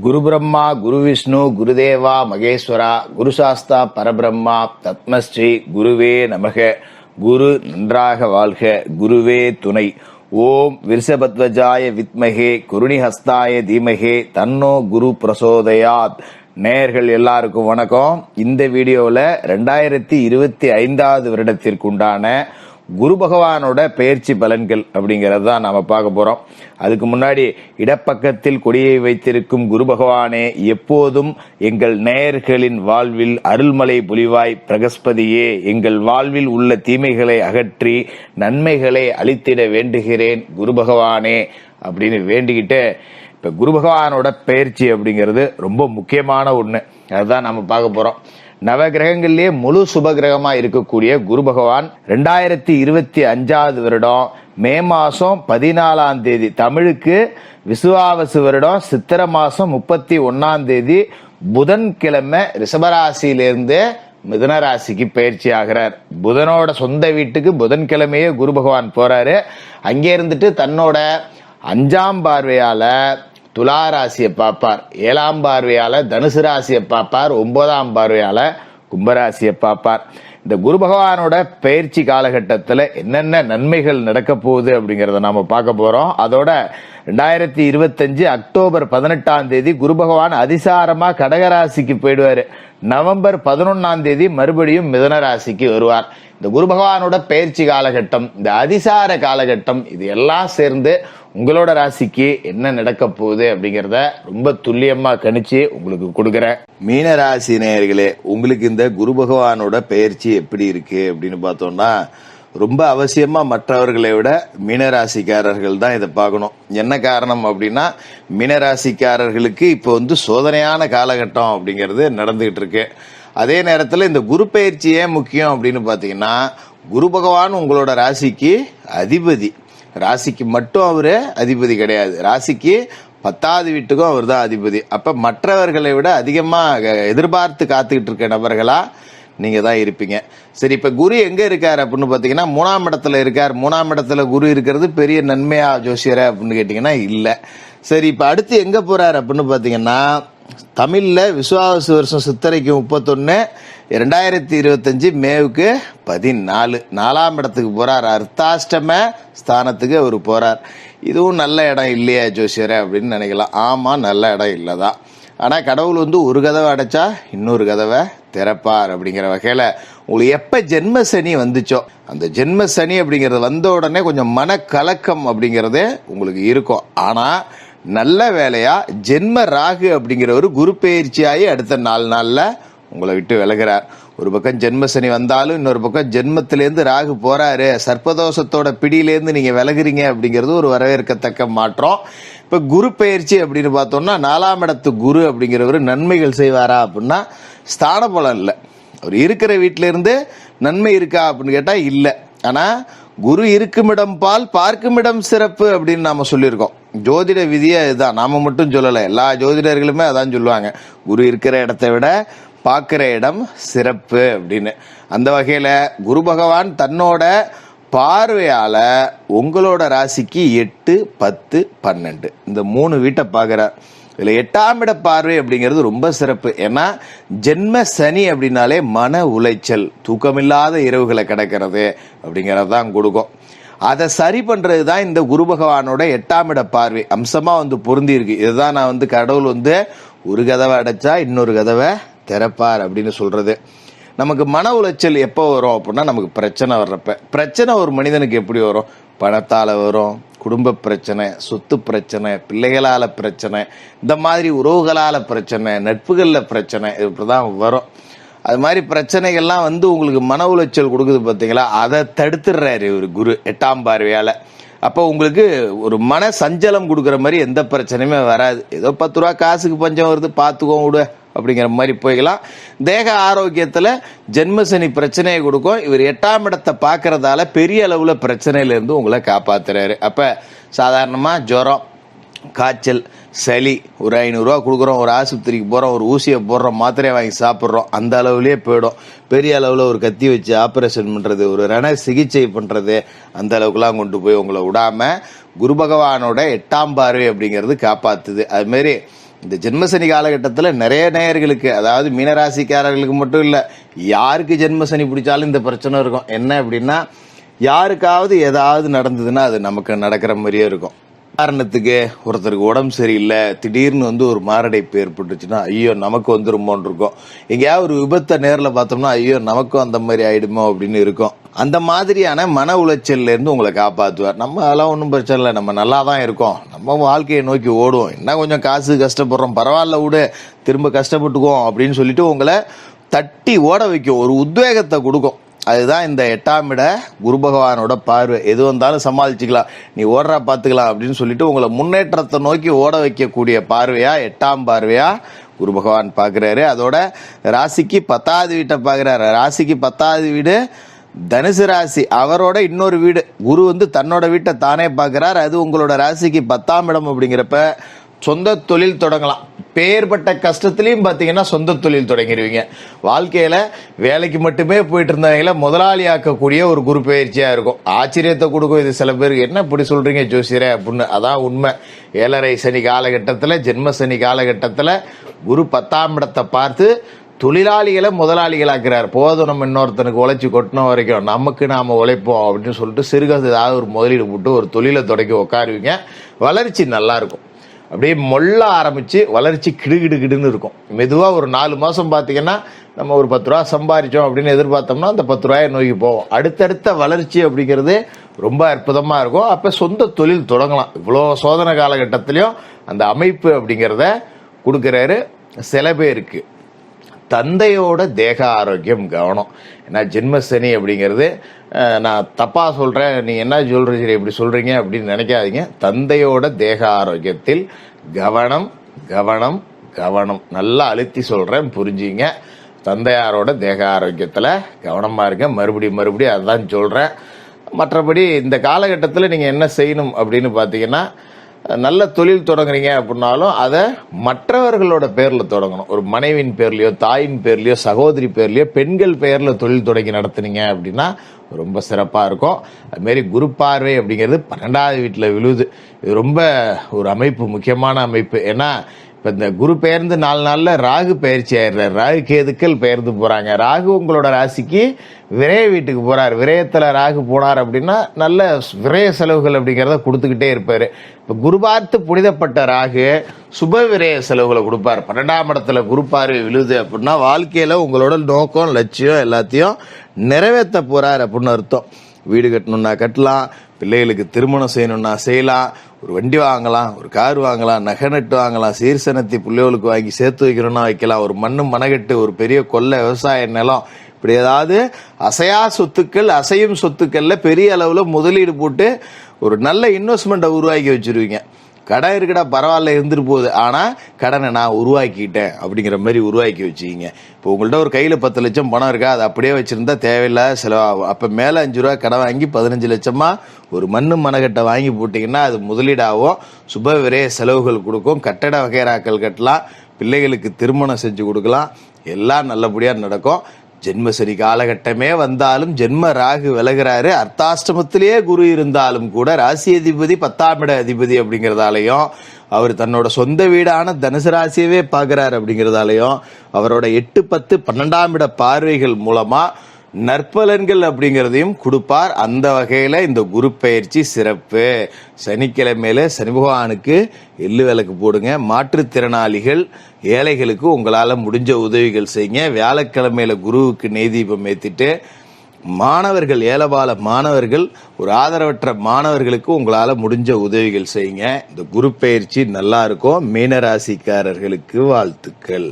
குரு பிரம்மா குரு விஷ்ணு குருதேவா மகேஸ்வரா குரு சாஸ்தா பரபிரம்மா தத்மஸ்ரீ குருவே நமக. குரு நன்றாக வாழ்க, குருவே துணை. ஓம் விருஷபத்வஜாய வித்மகே குருணிஹஸ்தாய தீமகே தன்னோ குரு பிரசோதயாத். நேயர்கள் எல்லாருக்கும் வணக்கம். இந்த வீடியோல 2025 வருடத்திற்குண்டான குரு பகவானோட பெயர்ச்சி பலன்கள் அப்படிங்கறது தான் நாம பார்க்க போறோம். அதுக்கு முன்னாடி இடப்பக்கத்தில் கொடியை வைத்திருக்கும் குரு பகவானே, எப்போதும் எங்கள் நேயர்களின் வாழ்வில் அருள்மலை புலிவாய் பிரகஸ்பதியே, எங்கள் வாழ்வில் உள்ள தீமைகளை அகற்றி நன்மைகளை அளித்திட வேண்டுகிறேன் குரு பகவானே அப்படின்னு வேண்டிக்கிட்டு, இப்ப குரு பகவானோட பெயர்ச்சி அப்படிங்கிறது ரொம்ப முக்கியமான ஒண்ணு. அதுதான் நம்ம பார்க்க போறோம். நவ கிரகங்களிலே முழு சுப கிரகமா இருக்கக்கூடிய குரு பகவான் 2025 வருடம் மே மாசம் 14ஆம் தேதி, தமிழுக்கு விசுவாவசு வருடம் சித்திர மாசம் 31ஆம் தேதி புதன்கிழமை ரிஷபராசியிலிருந்து மிதுன ராசிக்கு பயிற்சி ஆகிறார். புதனோட சொந்த வீட்டுக்கு புதன்கிழமையே குரு பகவான் போறாரு. அங்கே இருந்துட்டு தன்னோட 5ஆம் பார்வையால துலா ராசியை பார்ப்பார், 7ஆம் பார்வையால தனுசு ராசியை பார்ப்பார், 9ஆம் பார்வையால கும்பராசியை பார்ப்பார். இந்த குரு பகவானோட பயிற்சி காலகட்டத்தில் என்னென்ன நன்மைகள் நடக்க போகுது அப்படிங்கறத நாம பார்க்க போறோம். அதோட 2025 அக்டோபர் 18ஆம் தேதி குரு பகவான் அதிசாரமா கடகராசிக்கு போயிடுவாரு. நவம்பர் 11ஆம் தேதி மறுபடியும் மிதுன ராசிக்கு வருவார். இந்த குரு பகவானோட பயிற்சி காலகட்டம், இந்த அதிசார காலகட்டம், இது எல்லாம் சேர்ந்து உங்களோட ராசிக்கு என்ன நடக்க போகுது அப்படிங்கறத ரொம்ப துல்லியமா கணிச்சு உங்களுக்கு கொடுக்கறேன். மீன ராசி நேயர்களே, உங்களுக்கு இந்த குரு பகவானோட பெயர்ச்சி எப்படி இருக்கு அப்படின்னு பார்த்தோம்னா, ரொம்ப அவசியமா மற்றவர்களை விட மீனராசிக்காரர்கள் தான் இதை பார்க்கணும். என்ன காரணம் அப்படின்னா, மீனராசிக்காரர்களுக்கு இப்போ சோதனையான காலகட்டம் அப்படிங்கிறது நடந்துகிட்டு இருக்கு. அதே நேரத்தில் இந்த குரு பயிற்சி ஏன் முக்கியம் அப்படின்னு பார்த்தீங்கன்னா, குரு பகவான் உங்களோட ராசிக்கு அதிபதி. ராசிக்கு மட்டும் அவரு அதிபதி கிடையாது, ராசிக்கு 10வது வீட்டுக்கும் அவர் தான் அதிபதி. அப்ப மற்றவர்களை விட அதிகமா எதிர்பார்த்து காத்துக்கிட்டு இருக்க நபர்களா நீங்க தான் இருப்பீங்க. சரி, இப்ப குரு எங்க இருக்காரு அப்படின்னு பாத்தீங்கன்னா 3ஆம் இடத்துல இருக்கார். 3ஆம் இடத்துல குரு இருக்கிறது பெரிய நன்மையா ஜோசியரை அப்படின்னு கேட்டீங்கன்னா இல்ல. சரி, இப்ப அடுத்து எங்க போறாரு அப்படின்னு பாத்தீங்கன்னா, தமிழ்ல விசுவாவசு வருஷம் சித்திரைக்கு 31, 2025 மேவுக்கு 14, 4ஆம் இடத்துக்கு போறார். அர்த்தாஷ்டம ஸ்தானத்துக்கு அவர் போறார். இதுவும் நல்ல இடம் இல்லையா ஜோசியரே அப்படின்னு நினைக்கலாம். ஆமா, நல்ல இடம் இல்லதான். ஆனா கடவுள் ஒரு கதவை அடைச்சா இன்னொரு கதவை திறப்பார். அப்படிங்கிற வகையில உங்களுக்கு எப்ப ஜென்ம சனி வந்துச்சோ, அந்த ஜென்ம சனி அப்படிங்கறது வந்த உடனே கொஞ்சம் மனக்கலக்கம் அப்படிங்கறதே உங்களுக்கு இருக்கும். ஆனா நல்ல வேலையா ஜென்ம ராகு அப்படிங்கிறவர் குரு பயிற்சியாகி அடுத்த 4 நாள்ல உங்களை விட்டு விலகிறார். ஒரு பக்கம் ஜென்ம சனி வந்தாலும் இன்னொரு பக்கம் ஜென்மத்திலேருந்து ராகு போறாரு. சர்ப்பதோஷத்தோட பிடியிலேருந்து நீங்க விலகுறீங்க அப்படிங்கிறது ஒரு வரவேற்கத்தக்க மாற்றம். இப்ப குரு பயிற்சி அப்படின்னு பார்த்தோம்னா, 4ஆம் இடத்து குரு அப்படிங்கிறவர் நன்மைகள் செய்வாரா அப்படின்னா ஸ்தான பலம் இல்லை. அவர் இருக்கிற வீட்டில இருந்து நன்மை இருக்கா அப்படின்னு கேட்டா இல்ல. ஆனா குரு இருக்கும் இடம் பால், பார்க்கும் இடம் சிறப்பு அப்படின்னு நாம சொல்லியிருக்கோம். ஜோதிட விதியா இதுதான், நாம மட்டும் சொல்லல, எல்லா ஜோதிடர்களுமே அதான் சொல்லுவாங்க. குரு இருக்கிற இடத்தை விட பார்க்கிற இடம் சிறப்பு அப்படின்னு. அந்த வகையில குரு பகவான் தன்னோட பார்வையால உங்களோட ராசிக்கு 8, 10, 12 இந்த 3 வீட்டை பார்க்கிறார். இதுல 8ஆம் இட பார்வை அப்படிங்கிறது ரொம்ப சிறப்பு. ஏன்னா ஜென்ம சனி அப்படின்னாலே மன உளைச்சல், தூக்கமில்லாத இரவுகளை கிடக்கிறது அப்படிங்கறதான் கொடுக்கும். அதை சரி பண்றது தான் இந்த குரு பகவானோட 8ஆம் இட பார்வை அம்சமா பொருந்தி இருக்கு. இதுதான் நான் கடவுள் ஒரு கதவை அடைச்சா இன்னொரு கதவை திறப்பார் அப்படின்னு சொல்றது. நமக்கு மன உளைச்சல் எப்போ வரும் அப்படின்னா, நமக்கு பிரச்சனை வர்றப்ப. பிரச்சனை ஒரு மனிதனுக்கு எப்படி வரும்? பணத்தால வரும், குடும்ப பிரச்சனை, சொத்து பிரச்சனை, பிள்ளைகளால பிரச்சனை, இந்த மாதிரி உறவுகளால பிரச்சனை, நட்புகள்ல பிரச்சனை, இப்படிதான் வரும். அது மாதிரி பிரச்சனைகள்லாம் உங்களுக்கு மன உளைச்சல் கொடுக்குது பார்த்தீங்களா, அதை தடுத்துடுறாரு ஒரு குரு 8ஆம் பார்வையால. அப்போ உங்களுக்கு ஒரு மன சஞ்சலம் கொடுக்குற மாதிரி எந்த பிரச்சனையுமே வராது. ஏதோ 10 ரூபா காசுக்கு பஞ்சம் வருது, பார்த்துக்கோ விடு அப்படிங்கிற மாதிரி போய்க்கலாம். தேக ஆரோக்கியத்துல ஜென்மசனி பிரச்சனையை கொடுக்கும். இவர் 8ஆம் இடத்தை பார்க்கறதால பெரிய அளவுல பிரச்சனையில இருந்து உங்களை காப்பாத்துறாரு. அப்ப சாதாரணமா ஜுரம், காய்ச்சல், சளி ஒரு 500 ரூபா கொடுக்குறோம், ஒரு ஆஸ்பத்திரிக்கு போறோம், ஒரு ஊசியை போடுறோம், மாத்திரையை வாங்கி சாப்பிட்றோம், அந்த அளவுலயே போயிடும். பெரிய அளவுல ஒரு கத்தி வச்சு ஆபரேஷன் பண்றது, ஒரு ரண சிகிச்சை பண்றது, அந்த அளவுக்குலாம் கொண்டு போய் உங்களை விடாம குரு பகவானோட 8ஆம் பார்வை அப்படிங்கிறது காப்பாத்துது. அது மாதிரி இந்த ஜென்மசனி காலகட்டத்தில் நிறைய நேயர்களுக்கு, அதாவது மீனராசிக்காரர்களுக்கு மட்டும் இல்லை, யாருக்கு ஜென்மசனி பிடிச்சாலும் இந்த பிரச்சனை இருக்கும். என்ன அப்படின்னா, யாருக்காவது ஏதாவது நடந்ததுன்னா அது நமக்கு நடக்கிற மாதிரியே இருக்கும். உதாரணத்துக்கு, ஒருத்தருக்கு உடம்பு சரியில்லை, திடீர்னு ஒரு மாரடைப்பு ஏற்பட்டுச்சுன்னா ஐயோ நமக்கு வந்துருமோன்னு இருக்கும். எங்கேயாவது ஒரு விபத்தை நேரில் பார்த்தோம்னா ஐயோ நமக்கும் அந்த மாதிரி ஆயிடுமோ அப்படின்னு இருக்கும். அந்த மாதிரியான மன உளைச்சல்ல இருந்து உங்களை காப்பாற்றுவார். நம்ம அதெல்லாம் ஒன்றும் பிரச்சனை இல்லை, நம்ம நல்லா தான் இருக்கோம், நம்ம வாழ்க்கையை நோக்கி ஓடுவோம், என்ன கொஞ்சம் காசு கஷ்டப்படுறோம், பரவாயில்ல விடு, திரும்ப கஷ்டப்பட்டுக்குவோம் அப்படின்னு சொல்லிட்டு உங்களை தட்டி ஓட வைக்கும், ஒரு உத்வேகத்தை கொடுக்கும். அதுதான் இந்த 8ஆம் இட குரு பகவானோட பார்வை. எது வந்தாலும் சமாளிச்சுக்கலாம், நீ ஓடுறா பார்த்துக்கலாம் அப்படின்னு சொல்லிட்டு உங்களை முன்னேற்றத்தை நோக்கி ஓட வைக்கக்கூடிய பார்வையா 8ஆம் பார்வையா குரு பகவான் பார்க்குறாரு. அதோட ராசிக்கு 10வது வீட்டை பார்க்குறாரு. ராசிக்கு 10வது வீடு தனுசு ராசி, அவரோட இன்னொரு வீடு. குரு தன்னோட வீட்டை தானே பார்க்குறார். அது உங்களோட ராசிக்கு 10ஆம் இடம். அப்படிங்கிறப்ப சொந்த தொழில் தொடங்கலாம். பேர்பட்ட கஷ்டத்துலையும் பார்த்தீங்கன்னா சொந்த தொழில் தொடங்கிடுவீங்க. வாழ்க்கையில் வேலைக்கு மட்டுமே போயிட்டு இருந்தவங்கள முதலாளி ஆக்கக்கூடிய ஒரு குரு பயிற்சியாக இருக்கும். ஆச்சரியத்தை கொடுக்கும். இது சில பேருக்கு என்ன இப்படி சொல்கிறீங்க ஜோசியரே அப்படின்னு. அதான் உண்மை. 7.5 சனி காலகட்டத்தில், ஜென்ம சனி காலகட்டத்தில் குரு 10ஆம் இடத்தை பார்த்து தொழிலாளிகளை முதலாளிகளாக்குறாரு. போதும், நம்ம இன்னொருத்தனுக்கு உழைச்சி கொட்டின வரைக்கும் நமக்கு நாம் உழைப்போம் அப்படின்னு சொல்லிட்டு சிறுகாசு ஏதாவது ஒரு முதலீடு போட்டு ஒரு தொழிலை தொடக்கி உட்காருவீங்க. வளர்ச்சி நல்லா இருக்கும். அப்படியே மொல்ல ஆரம்பித்து வளர்ச்சி கிடுகிடுகிடுன்னு இருக்கும். மெதுவாக ஒரு 4 மாதம் பார்த்தீங்கன்னா நம்ம ஒரு 10 ரூபா சம்பாதிச்சோம் அப்படின்னு எதிர்பார்த்தோம்னா அந்த 10 ரூபாயை நோக்கி போவோம். அடுத்தடுத்த வளர்ச்சி அப்படிங்கிறது ரொம்ப அற்புதமாக இருக்கும். அப்போ சொந்த தொழில் தொடங்கலாம். இவ்வளோ சோதனை காலகட்டத்திலையும் அந்த அமைப்பு அப்படிங்கிறத கொடுக்குறாரு. சில பேருக்கு தந்தையோட தேக ஆரோக்கியம் கவனம். ஏன்னா ஜென்மசனி அப்படிங்கிறது, நான் தப்பாக சொல்கிறேன், நீ என்ன சொல்கிற சரி இப்படி சொல்கிறீங்க அப்படின்னு நினைக்காதீங்க. தந்தையோட தேக ஆரோக்கியத்தில் கவனம் கவனம் கவனம். நல்லா அழுத்தி சொல்கிறேன், புரிஞ்சுங்க. தந்தையாரோட தேக ஆரோக்கியத்தில் கவனமாக இருங்க. மறுபடியும் அதுதான் சொல்கிறேன். மற்றபடி இந்த காலகட்டத்தில் நீங்கள் என்ன செய்யணும் அப்படின்னு பார்த்தீங்கன்னா, நல்ல தொழில் தொடங்குறீங்க அப்படின்னாலும் அதை மற்றவர்களோட பேரில் தொடங்கணும். ஒரு மனைவின் பேர்லையோ, தாயின் பேர்லையோ, சகோதரி பேர்லையோ, பெண்கள் பேரில் தொழில் தொடங்கி நடத்துனீங்க அப்படின்னா ரொம்ப சிறப்பாக இருக்கும். அதுமாரி குரு பார்வை அப்படிங்கிறது 12வது வீட்டில் விழுது. இது ரொம்ப ஒரு அமைப்பு, முக்கியமான அமைப்பு. ஏன்னா இப்போ இந்த குரு பெயர்ந்து 4 நாளில் ராகு பயிற்சி ஆயிடுறாரு. ராகு கேதுக்கள் பெயர்ந்து போகிறாங்க. ராகு உங்களோட ராசிக்கு விரய வீட்டுக்கு போகிறார். விரயத்தில் ராகு போனார் அப்படின்னா நல்ல விரய செலவுகள் அப்படிங்கிறத கொடுத்துக்கிட்டே இருப்பார். இப்போ குரு பார்த்து புனிதப்பட்ட ராகு சுப விரய செலவுகளை கொடுப்பார். 12ஆம் இடத்துல குரு பார்வை விழுது அப்படின்னா வாழ்க்கையில் உங்களோட நோக்கம், லட்சியம் எல்லாத்தையும் நிறைவேற்ற போகிறார் அப்படின்னு அர்த்தம். வீடு கட்டணும்னா கட்டலாம், பிள்ளைகளுக்கு திருமணம் செய்யணும்னா செய்யலாம், ஒரு வண்டி வாங்கலாம், ஒரு கார் வாங்கலாம், நகை நட்டு வாங்கலாம், சீர்சனத்தை பிள்ளைகளுக்கு வாங்கி சேர்த்து வைக்கணும்னா வைக்கலாம், ஒரு மண்ணு மனகட்டு, ஒரு பெரிய கொள்ளை, விவசாய நிலம், இப்படி ஏதாவது அசையா சொத்துக்கள், அசையும் சொத்துக்கள்ல பெரிய அளவில் முதலீடு போட்டு ஒரு நல்ல இன்வெஸ்ட்மெண்ட்டை உருவாக்கி வச்சிருவீங்க. கடன் இருக்குடா பரவாயில்ல இருந்துட்டு போகுது, ஆனால் கடனை நான் உருவாக்கிட்டேன் அப்படிங்கிற மாதிரி உருவாக்கி வச்சுக்கிங்க. இப்போ உங்கள்கிட்ட ஒரு கையில் 10 லட்சம் பணம் இருக்கா, அதை அப்படியே வச்சுருந்தா தேவையில்லாத செலவாகும். அப்போ மேலே 5 ரூபா கடன் வாங்கி 15 லட்சமா ஒரு மண்ணு மனக்கட்டை வாங்கி போட்டிங்கன்னா அது முதலீடாகும். சுப விரைய செலவுகள் கொடுக்கும். கட்டட வகைராக்கள் கட்டலாம், பிள்ளைகளுக்கு திருமணம் செஞ்சு கொடுக்கலாம், எல்லாம் நல்லபடியாக நடக்கும். ஜென்மசனி காலகட்டமே வந்தாலும் ஜென்ம ராகு விலகிறாரு. அர்த்தாஷ்டமத்திலேயே குரு இருந்தாலும் கூட ராசி அதிபதி 10ஆம் இட அதிபதி அப்படிங்கிறதாலையும், அவர் தன்னோட சொந்த வீடான தனுசு ராசியவே பார்க்கிறார் அப்படிங்கிறதாலையும், அவரோட 8, 10, 12ஆம் இட பார்வைகள் மூலமா நற்பலன்கள் அப்படிங்கிறதையும் கொடுப்பார். அந்த வகையில இந்த குரு பயிற்சி சிறப்பு. சனிக்கிழமையில சனி பகவானுக்கு எள்ளு விளக்கு போடுங்க. மாற்றுத்திறனாளிகள், ஏழைகளுக்கு உங்களால முடிஞ்ச உதவிகள் செய்யுங்க. வியாழக்கிழமையில குருவுக்கு நெய் தீபம் ஏத்திட்டு, மாணவர்கள், ஏலபால மாணவர்கள், ஒரு ஆதரவற்ற மாணவர்களுக்கு உங்களால முடிஞ்ச உதவிகள் செய்யுங்க. இந்த குரு பயிற்சி நல்லா இருக்கும். மீனராசிக்காரர்களுக்கு வாழ்த்துக்கள்.